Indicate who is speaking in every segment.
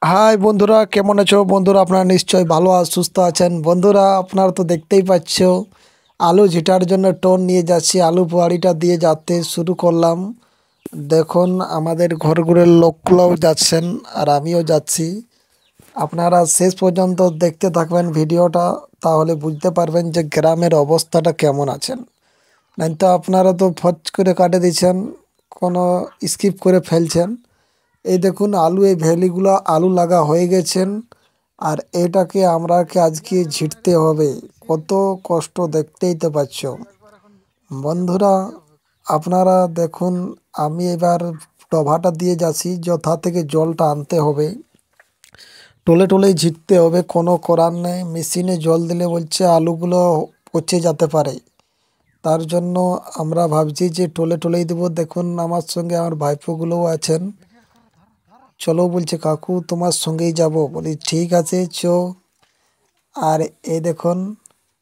Speaker 1: High বন্ধুরা, কেমন আছো? বন্ধুরা, আপনারা নিশ্চয়ই ভালো আর সুস্থ আছেন। বন্ধুরা, আপনারা তো দেখতেই পাচ্ছ আলু ঝিটার জন্য টোন নিয়ে যাচ্ছি। আলু পোয়াড়িটা দিয়ে যেতে শুরু করলাম। দেখুন, আমাদের ঘরগুলোর লোকগুলোও যাচ্ছেন আর আমিও যাচ্ছি। আপনারা শেষ পর্যন্ত দেখতে থাকবেন ভিডিওটা, তাহলে বুঝতে পারবেন যে গ্রামের অবস্থাটা কেমন আছেন। নাই তো আপনারা তো ফট করে কাটে দিচ্ছেন, কোনো স্কিপ করে ফেলছেন। এই দেখুন আলু, এই ভ্যালিগুলো আলু লাগা হয়ে গেছেন। আর এটাকে আমরাকে আজকে ঝিঁটতে হবে। কত কষ্ট দেখতেই তো পাচ্ছ বন্ধুরা। আপনারা দেখুন, আমি এবার ডভাটা দিয়ে যাচ্ছি, যথা থেকে জলটা আনতে হবে। টোলে টোলেই ঝিঁটতে হবে, কোনো করার নেই। মেশিনে জল দিলে বলছে আলুগুলো পচে যেতে পারে। তার জন্য আমরা ভাবছি যে টোলে টোলেই দেবো। দেখুন, আমার সঙ্গে আমার ভাইপোগুলোও আছেন। চলো বলছে, কাকু তোমার সঙ্গেই যাব। বলি ঠিক আছে চো। আর এই দেখুন,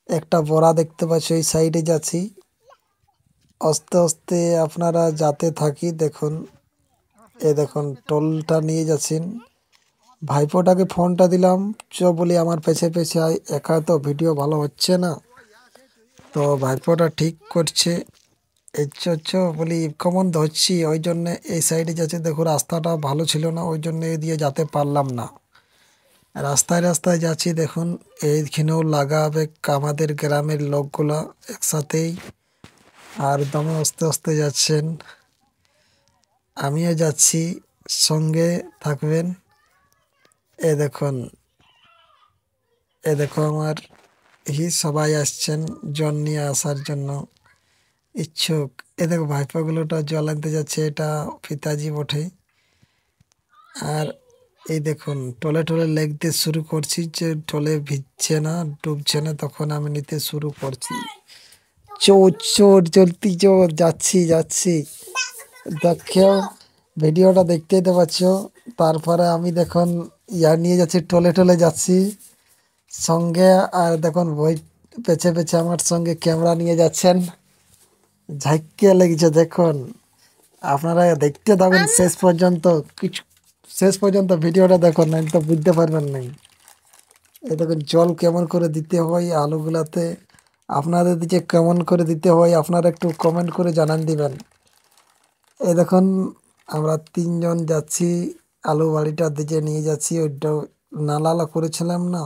Speaker 1: একটা বড়া দেখতে পাচ্ছ, এই সাইডে যাচ্ছি। আস্তে আস্তে আপনারা যাতে থাকি। দেখুন, এ দেখুন টোলটা নিয়ে যাচ্ছেন। ভাইপোটাকে ফোনটা দিলাম, চো বলি আমার পেছে পেছে আয়, একা তো ভিডিও ভালো হচ্ছে না। তো ভাইপোটা ঠিক করছে। এই চো চো বলি, কমন ধরছি, ওই জন্যে এই সাইডে যাচ্ছে। দেখুন রাস্তাটা ভালো ছিল না, ওই জন্য এই দিয়ে যেতে পারলাম না। রাস্তায় রাস্তায় যাচ্ছি। দেখুন, এইখানেও লাগাবে আমাদের গ্রামের লোকগুলা একসাথেই। আর দমে আস্তে আস্তে যাচ্ছেন, আমিও যাচ্ছি, সঙ্গে থাকবেন। এ দেখুন, এ দেখো আমার সবাই আসছেন জল নিয়ে আসার জন্য ইচ্ছুক। এ দেখো ভাইপাগুলোটা জল আনতে যাচ্ছে, এটা পিতাজি বটে। আর এই দেখুন টলে টলে লেগতে শুরু করছি, যে টলে ভিজছে না, ডুবছে না, তখন আমি নিতে শুরু করছি। চোর চোর চলতি চোর, যাচ্ছি যাচ্ছি। দেখো ভিডিওটা দেখতেই তো পাচ্ছ। তারপরে আমি দেখুন নিয়ে যাচ্ছি, টলে টলে যাচ্ছি সঙ্গে। আর দেখুন বই পেছে পেছে আমার সঙ্গে ক্যামেরা নিয়ে যাচ্ছেন। ঝাঁকিয়ে লেগেছে দেখুন। আপনারা দেখতে থাকুন শেষ পর্যন্ত। কিছু শেষ পর্যন্ত ভিডিওটা দেখুন, নাই তো বুঝতে পারবেন নাই। এই দেখুন জল কেমন করে দিতে হয় আলুগুলাতে। আপনাদের দিকে কেমন করে দিতে হয় আপনারা একটু কমেন্ট করে জানান দিবেন। এই দেখুন আমরা তিনজন যাচ্ছি, আলু বাড়িটার দিকে নিয়ে যাচ্ছি। ওইটা নালা করেছিলাম না,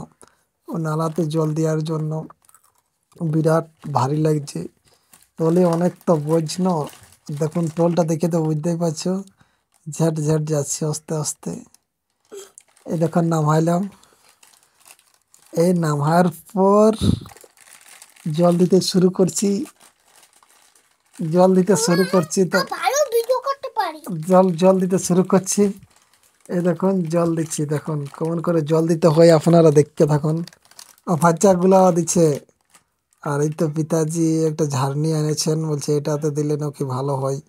Speaker 1: ও নালাতে জল দেওয়ার জন্য। বিরাট ভারী লাগছে, টলে অনেক তো বোঝ না। দেখুন টোলটা দেখে তো বুঝতেই পারছো, ঝ্যাট ঝ্যাট যাচ্ছে আস্তে আস্তে। এই দেখুন নামাইলাম। এই নামার পর জল দিতে শুরু করছি, জল দিতে শুরু করছি তো জল জল দিতে শুরু করছি। এই দেখুন জল দিচ্ছি, দেখুন কেমন করে জল দিতে হয় আপনারা দেখতে থাকুন। বাচ্চাগুলা দিচ্ছে। আর এই তো পিতাজি একটা ঝাড়নি এনেছেন, বলছে এটাতে দিলে নাকি ভালো হয়।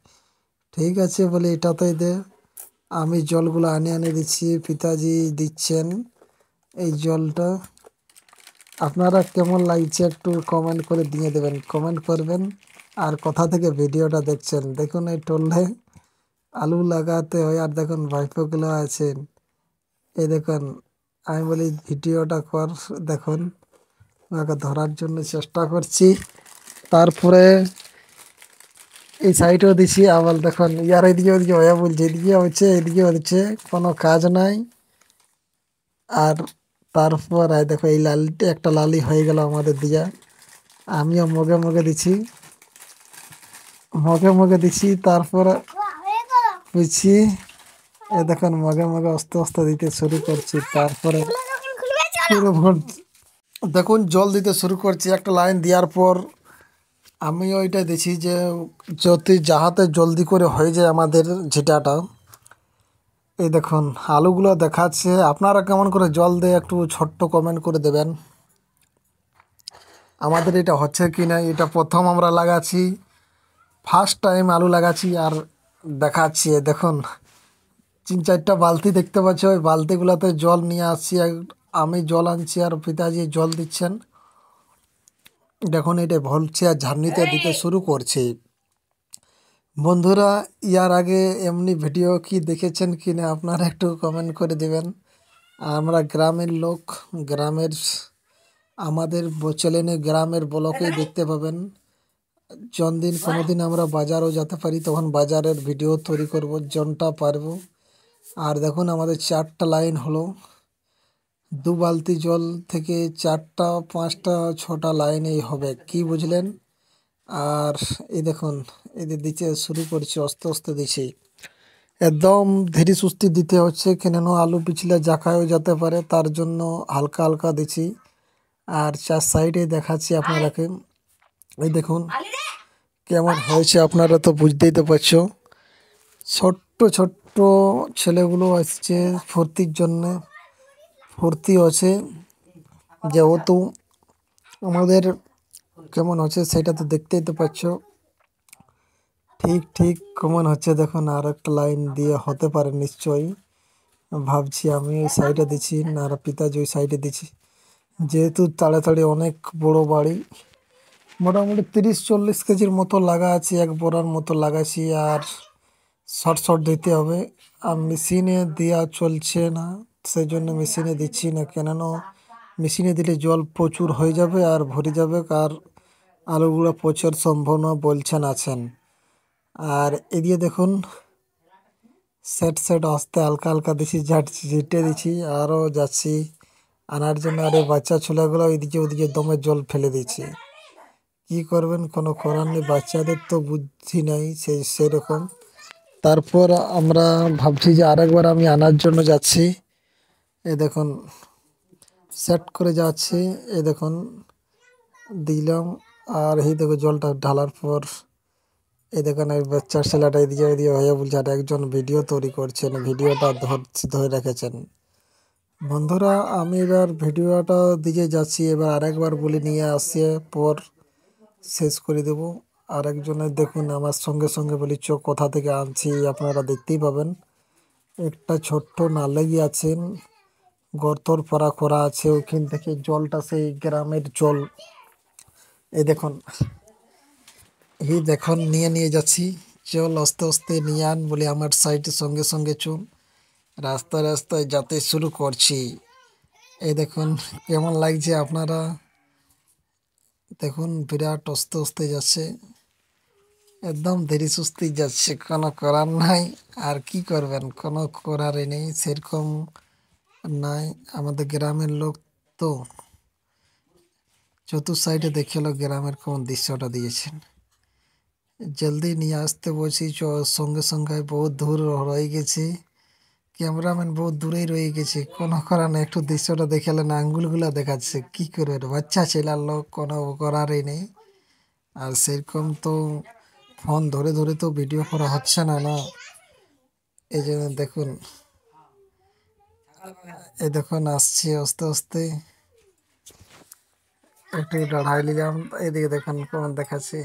Speaker 1: ঠিক আছে বলে এটাতেই দে। আমি জলগুলো আনে আনে দিচ্ছি, পিতাজি দিচ্ছেন এই জলটা। আপনারা কেমন লাগছে একটু কমেন্ট করে দিয়ে দেবেন, কমেন্ট করবেন। আর কোথা থেকে ভিডিওটা দেখছেন। দেখুন এই টলে আলু লাগাতে হয়। আর দেখুন ভাইপোগুলো আছেন, এই দেখুন। আমি বলি ভিডিওটা কর, দেখুন ওকে ধরার জন্য চেষ্টা করছি। তারপরে এই সাইডেও দিছি। আবার দেখুন ইয়ার এদিকে ওদিকে হয়ে বলছে, এদিকে হচ্ছে এদিকে হচ্ছে, কোনো কাজ নাই। আর তারপর দেখো এই লালিটা একটা লালি হয়ে গেল আমাদের দিয়া। আমিও মগে মগে দিছি, মগে মগে দিছি। তারপরে বুঝছি, এ দেখুন মগে মগে আস্তে আস্তে দিতে শুরু করছি। তারপরে দেখুন জল দিতে শুরু করছি। একটা লাইন দেওয়ার পর আমি ওইটা দেখি যে যদি যাহাতে জলদি করে হয়ে যায় আমাদের ঝিটাটা। এই দেখুন আলুগুলো দেখাচ্ছে। আপনারা কেমন করে জল দিয়ে একটু ছোট্ট কমেন্ট করে দেবেন। আমাদের এটা হচ্ছে কি না, এটা প্রথম আমরা লাগাচ্ছি, ফার্স্ট টাইম আলু লাগাচ্ছি। আর দেখাচ্ছি দেখুন 3-4টা বালতি দেখতে পাচ্ছি, ওই বালতিগুলোতে জল নিয়ে আসছি। আমি জল আনছি আর পিতাজি জল দিচ্ছেন। দেখুন এটা ভলছে আর ঝাড়নিতে দিতে শুরু করছে। বন্ধুরা, ইয়ার আগে এমনি ভিডিও কি দেখেছেন কি না আপনারা একটু কমেন্ট করে দেবেন। আমরা গ্রামের লোক, গ্রামের আমাদের চ্যানেলে গ্রামের ব্লকেই দেখতে পাবেন। দিন কোনোদিন আমরা বাজারও যেতে পারি, তখন বাজারের ভিডিও তৈরি করব যনটা পারবো। আর দেখুন আমাদের 4টা লাইন হলো, 2 বালতি জল থেকে 4টা 5টা 6টা লাইনেই হবে, কি বুঝলেন? আর এই দেখুন এদের দিতে শুরু করছি, আস্তে আস্তে দিছি, একদম ধীরে সুস্থে দিতে হচ্ছে, কেন আলু পিছলে জাকায়ও যেতে পারে, তার জন্য হালকা হালকা দিছি। আর 4 সাইডে দেখাচ্ছি আপনারাকে, এই দেখুন কেমন হয়েছে, আপনারা তো বুঝতেই তো পারছো। ছোট্ট ছোট্ট ছেলেগুলো আসছে ফুর্তির জন্য, ফুর্তি আছে, যেহেতু আমাদের কেমন হচ্ছে সেটা তো দেখতেই তো পাচ্ছ। ঠিক ঠিক কেমন হচ্ছে দেখুন, আর একটা লাইন দিয়ে হতে পারে নিশ্চয়ই, ভাবছি আমি ওই সাইডে দিচ্ছি না, আর পিতাজি ওই সাইডে দিচ্ছি, যেহেতু তাড়াতাড়ি অনেক বড় বাড়ি, মোটামুটি 30-40 কেজির মতো লাগা আছে, এক বোরার মতো লাগাচ্ছি। আর শর্ট শর্ট দিতে হবে, আর মেশিনে দেওয়া চলছে না, সেই জন্য মেশিনে দিচ্ছি না, কেননা মেশিনে দিলে জল প্রচুর হয়ে যাবে আর ভরে যাবে, আর আলুগুলো পচার সম্ভাবনা বলছেন আছেন। আর এদিকে দেখুন সেট সেট আস্তে হালকা হালকা দিচ্ছি, ঝিটে দিচ্ছি, আরও যাচ্ছি আনার জন্য। আর এই বাচ্চা ছেলেগুলো এদিকে ওদিকে দমে জল ফেলে দিচ্ছে, কি করবেন, কোনো করার নেই, বাচ্চাদের তো বুদ্ধি নাই সেরকম। তারপর আমরা ভাবছি যে আরেকবার আমি আনার জন্য যাচ্ছি, এই দেখুন সেট করে যাচ্ছি, এই দেখুন দিলাম। আর এই দেখো জলটা ঢালার পর এই দেখুন এই বাচ্চার ছেলেটা এদিকে ওদিকে হয়ে বলছে, আর একজন ভিডিও তৈরি করছেন, ভিডিওটা ধরে রেখেছেন। বন্ধুরা আমি এবার ভিডিওটা দিকে যাচ্ছি, এবার আরেকবার বলে নিয়ে আসছে পর শেষ করে দেব। আরেকজনের দেখুন আমার সঙ্গে সঙ্গে বলি চোখ কোথা থেকে আনছি, আপনারা দেখতেই পাবেন। একটা ছোট্ট নালাই আছেন, গর্তর পাড়া করা আছে, ওইখান থেকে জলটা সেই গ্রামের জল, এই দেখুন এই দেখুন নিয়ে নিয়ে যাচ্ছি, চল আস্তে আস্তে নিয়ে আন বলে আমার সাইডের সঙ্গে সঙ্গে চল, রাস্তায় রাস্তায় যেতে শুরু করছি। এই দেখুন কেমন লাগছে আপনারা দেখুন, বিরাট আস্তে আস্তে যাচ্ছে, একদম ধীরে সুস্থে যাচ্ছে, কোনো করার নাই। আর কি করবেন, কোনো করারই নেই, সেরকম নাই। আমাদের গ্রামের লোক তো, চতুর সাইডে দেখে এলো গ্রামের কোন দৃশ্যটা দিয়েছেন, জলদি নিয়ে আসতে বলছি, সঙ্গে সঙ্গে বহুত দূর রয়ে গেছে, ক্যামেরাম্যান বহুত দূরেই রয়ে গেছে, কোনো করার নেই, একটু দৃশ্যটা দেখালেন, আঙ্গুলগুলা দেখাচ্ছে, কি করবে, বাচ্চা ছেলের লোক, কোনো করারই নেই। আর সেরকম তো ফোন ধরে ধরে তো ভিডিও করা হচ্ছে না, না, এই জন্য দেখুন, এই দেখুন আসছি আস্তে আস্তে, একটু দাঁড়াই নিলাম, এদিকে দেখুন কেমন দেখাচ্ছে,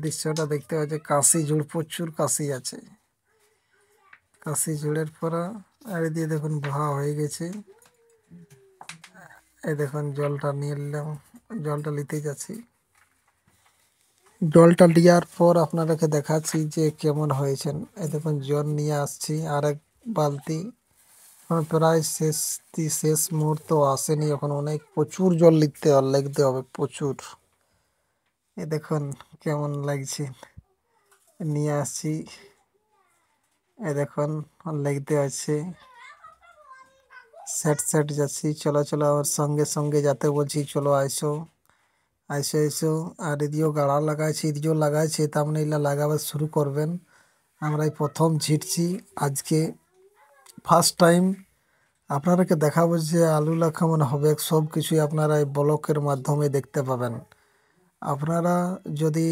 Speaker 1: দৃশ্যটা দেখতে পাচ্ছে, কাশি ঝুড় প্রচুর কাশি আছে, কাশি ঝুড়ের পরা। আর এদিকে দেখুন বহা হয়ে গেছে, এই দেখুন জলটা নিয়ে নিলাম, জলটা নিতেই যাচ্ছি, জলটা নেওয়ার পর আপনাদেরকে দেখাচ্ছি যে কেমন হয়েছেন। এই দেখুন জল নিয়ে আসছি আরেক বালতি, এখন প্রায় শেষ মুহূর্ত আসেনি, এখন অনেক প্রচুর জল লিখতে হবে প্রচুর। এই দেখুন কেমন লাগছে, নিয়ে আসছি, এই দেখুন লিখতে আছে, সেট সেট যাচ্ছি, চলো চলো আমার সঙ্গে সঙ্গে যাতে বলছি, চলো আইসো আইসো এসো। আর এদিকেও গাড়া লাগাইছি, এদিকেও লাগাইছে, তার মানে এগুলা লাগাবার শুরু করবেন। আমরা এই প্রথম ঝিটছি আজকে, ফার্স্ট টাইম আপনারাকে দেখাবো যে আলুলা কেমন হবে, সব কিছুই আপনারা এই ব্লকের মাধ্যমে দেখতে পাবেন। আপনারা যদি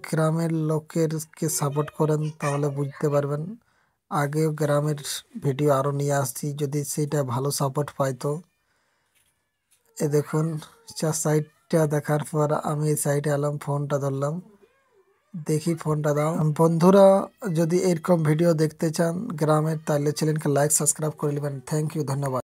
Speaker 1: গ্রামের লোকেরকে সাপোর্ট করেন তাহলে বুঝতে পারবেন, আগেও গ্রামের ভিডিও আরও নিয়ে আসছি, যদি সেইটা ভালো সাপোর্ট পাই তো। এ দেখুন 4 সাইডটা দেখার পর আমি এই সাইডে এলাম, ফোনটা ধরলাম, দেখি ফোনটা দাও। বন্ধুরা যদি এরকম ভিডিও দেখতে চান গ্রামের, তাহলে চ্যানেলকে লাইক সাবস্ক্রাইব করে নেবেন। থ্যাংক ইউ, ধন্যবাদ।